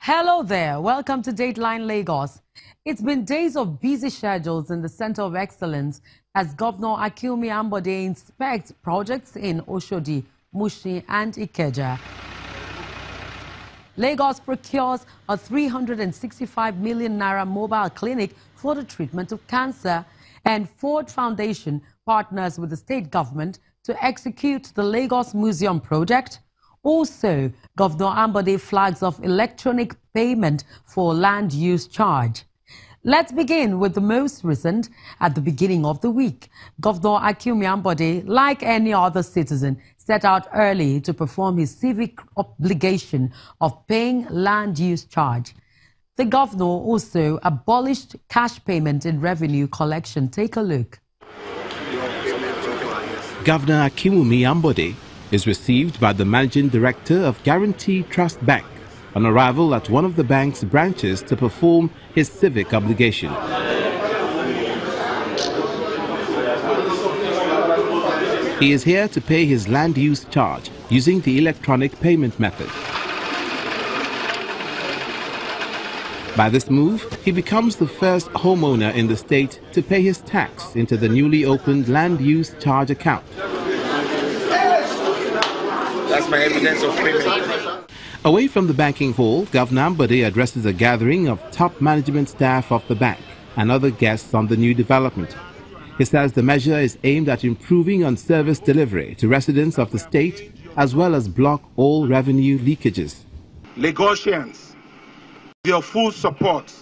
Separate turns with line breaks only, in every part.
Hello there. Welcome to Dateline Lagos. It's been days of busy schedules in the Center of Excellence as Governor Ambode inspects projects in Oshodi, Mushin and Ikeja. Lagos procures a 365 million naira mobile clinic for the treatment of cancer, and Ford Foundation partners with the state government to execute the Lagos Museum project. Also, Governor Ambode flags off electronic payment for land use charge. Let's begin with the most recent. At the beginning of the week, Governor Ambode, like any other citizen, set out early to perform his civic obligation of paying land use charge. The governor also abolished cash payment in revenue collection. Take a look.
Governor Ambode is received by the Managing Director of Guarantee Trust Bank on arrival at one of the bank's branches to perform his civic obligation. He is here to pay his land use charge using the electronic payment method. By this move, he becomes the first homeowner in the state to pay his tax into the newly opened land use charge account.
That's my evidence of payment.
Away from the banking hall, Governor Ambode addresses a gathering of top management staff of the bank and other guests on the new development. He says the measure is aimed at improving on service delivery to residents of the state as well as block all revenue leakages.
Lagosians, with your full support,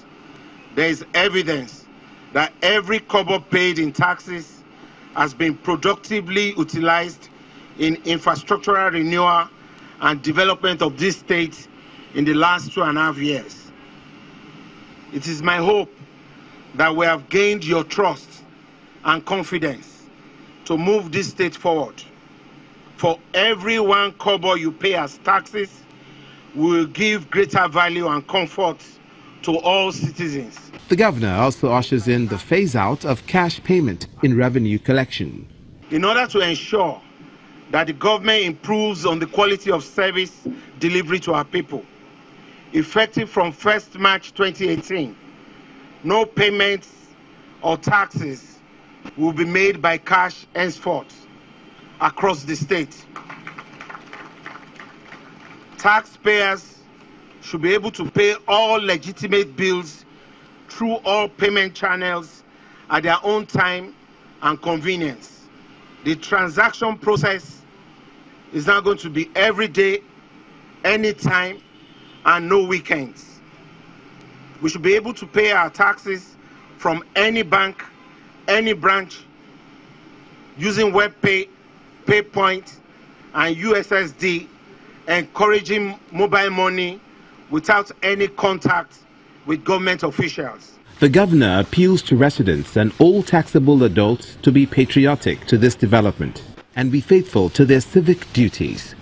there is evidence that every kobo paid in taxes has been productively utilized in infrastructural renewal and development of this state in the last 2.5 years. It is my hope that we have gained your trust and confidence to move this state forward. For every 1 kobo you pay as taxes, we will give greater value and comfort to all citizens.
The governor also ushers in the phase-out of cash payment in revenue collection.
In order to ensure that the government improves on the quality of service delivery to our people, effective from 1st March 2018, no payments or taxes will be made by cash henceforth across the state. Taxpayers should be able to pay all legitimate bills through all payment channels at their own time and convenience. The transaction process is now going to be every day, anytime, and no weekends. We should be able to pay our taxes from any bank, any branch, using WebPay, PayPoint, and USSD, encouraging mobile money without any contact with government officials.
The governor appeals to residents and all taxable adults to be patriotic to this development and be faithful to their civic duties.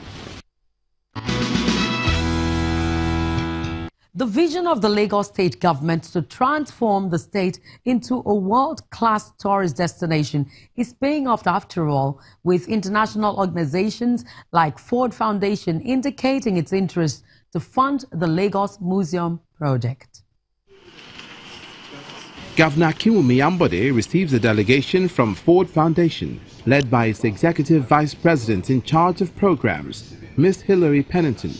The vision of the Lagos state government to transform the state into a world-class tourist destination is paying off after all, with international organizations like Ford Foundation indicating its interest to fund the Lagos Museum project.
Governor Ambode receives a delegation from Ford Foundation, led by its Executive Vice President in charge of programs, Ms. Hilary Pennington.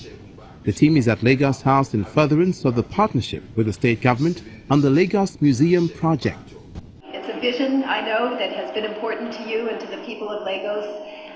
The team is at Lagos House in furtherance of the partnership with the state government on the Lagos Museum project.
It's a vision, I know, that has been important to you and to the people of Lagos,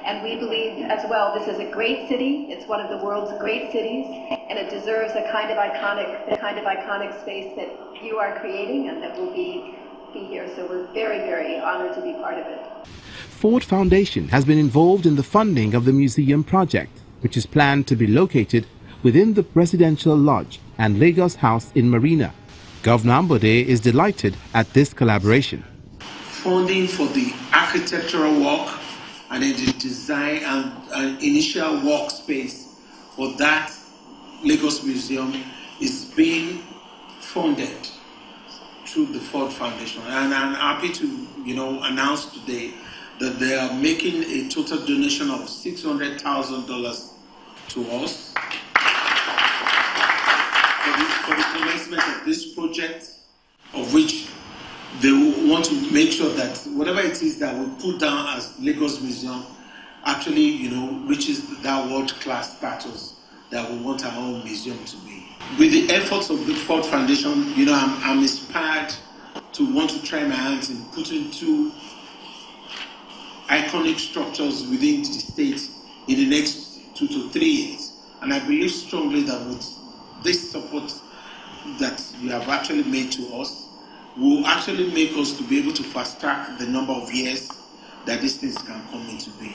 and we believe as well this is a great city. It's one of the world's great cities, and it deserves the kind of iconic space that you are creating and that will be here. So we're very, very honored to be part of it.
Ford Foundation has been involved in the funding of the museum project, which is planned to be located within the Presidential Lodge and Lagos House in Marina. Governor Ambode is delighted at this collaboration.
Funding for the architectural work and the design and initial workspace for that Lagos Museum is being funded through the Ford Foundation. And I'm happy to, announce today that they are making a total donation of $600,000 to us for this management of this project, of which they want to make sure that whatever it is that we put down as Lagos Museum actually, reaches that world-class status that we want our own museum to be. With the efforts of the Ford Foundation, I'm inspired to want to try my hands in putting two iconic structures within the state in the next 2 to 3 years. And I believe strongly that with this support that you have actually made to us, will actually make us to be able to fast-track the number of years that these things can come into being.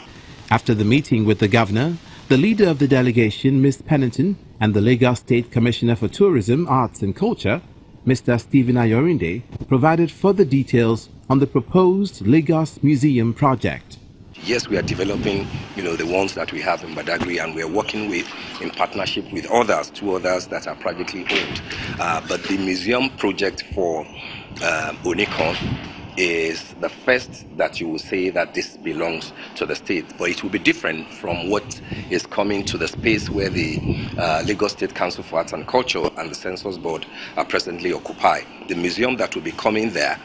After the meeting with the governor, the leader of the delegation, Ms. Pennington, and the Lagos State Commissioner for Tourism, Arts and Culture, Mr. Stephen Ayorinde, provided further details on the proposed Lagos Museum project.
Yes, we are developing, the ones that we have in Badagry, and we are working with, in partnership with others, 2 others that are privately owned. But the museum project for Onikon is the first that you will say that this belongs to the state, but it will be different from what is coming to the space where the Lagos State Council for Arts and Culture and the Census Board are presently occupy. The museum that will be coming there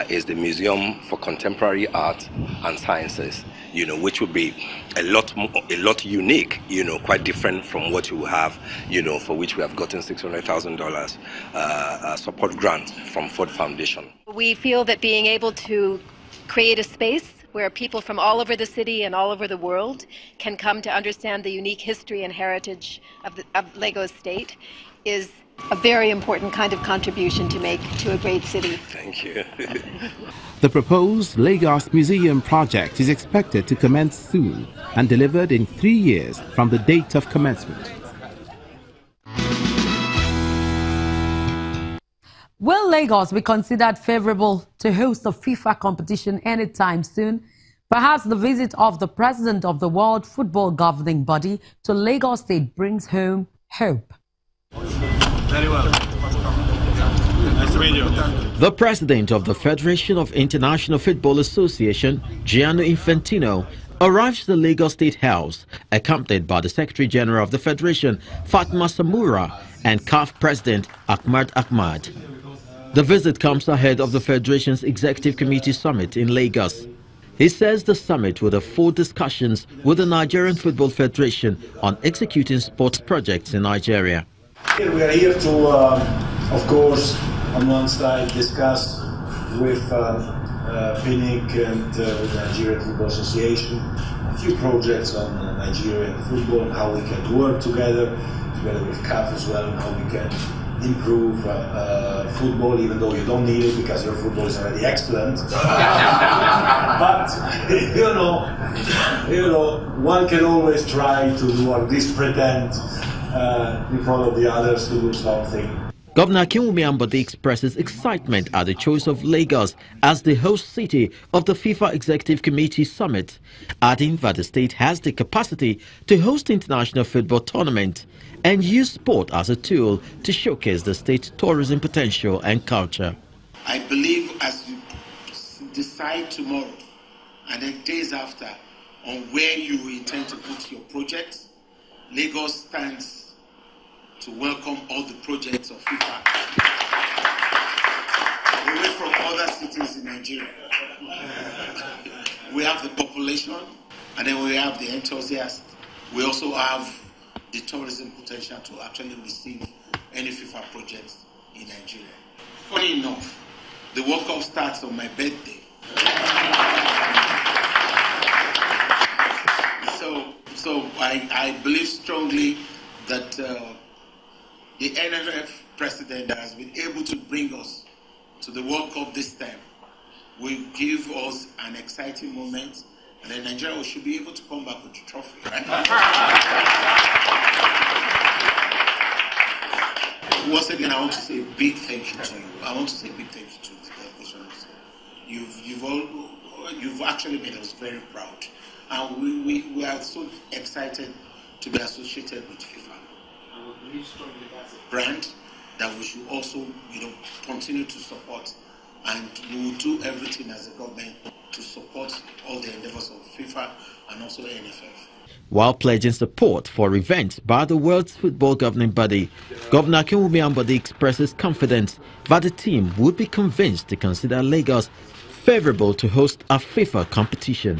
is the Museum for Contemporary Art and Sciences, which will be a lot unique, quite different from what you have, for which we have gotten $600,000 support grant from Ford Foundation.
We feel that being able to create a space where people from all over the city and all over the world can come to understand the unique history and heritage of Lagos State is a very important kind of contribution to make to a great city.
Thank you.
The proposed Lagos Museum project is expected to commence soon and delivered in 3 years from the date of commencement.
Will Lagos be considered favorable to host a FIFA competition anytime soon? Perhaps the visit of the president of the World Football Governing Body to Lagos State brings home hope.
Very well. Nice to meet you.
The president of the Federation of International Football Association, Gianni Infantino, arrived to the Lagos State House, accompanied by the Secretary General of the Federation, Fatma Samura, and CAF President Ahmad Ahmad. The visit comes ahead of the Federation's Executive Committee Summit in Lagos. He says the summit will have 4 discussions with the Nigerian Football Federation on executing sports projects in Nigeria.
We are here to, of course, on one side discuss with PINIC and with the Nigerian Football Association a few projects on Nigerian football and how we can work together with CAF as well, and how we can improve football, even though you don't need it because your football is already excellent. But one can always try to do, or at least pretend in front of the others to do something.
Governor Ambode expresses excitement at the choice of Lagos as the host city of the FIFA Executive Committee Summit, adding that the state has the capacity to host international football tournament and use sport as a tool to showcase the state's tourism potential and culture.
I believe as you decide tomorrow and then days after on where you intend to put your projects, Lagos stands to welcome all the projects of FIFA away from other cities in Nigeria. We have the population, and then we have the enthusiasts. We also have the tourism potential to actually receive any FIFA projects in Nigeria. Funny enough, the World Cup starts on my birthday. So I believe strongly that the NFF president that has been able to bring us to the World Cup this time will give us an exciting moment, and then Nigeria should be able to come back with the trophy, right? Once again, I want to say a big thank you to you. I want to say a big thank you to the delegations. You've actually made us very proud, and we are so excited to be associated with FIFA. And we believe strongly that's a brand that we should also, continue to support, and we will do everything as a government to support all the endeavors of FIFA and also NFF.
While pledging support for events by the world's football governing body, Governor Akinwumi Ambode expresses confidence that the team would be convinced to consider Lagos favorable to host a FIFA competition.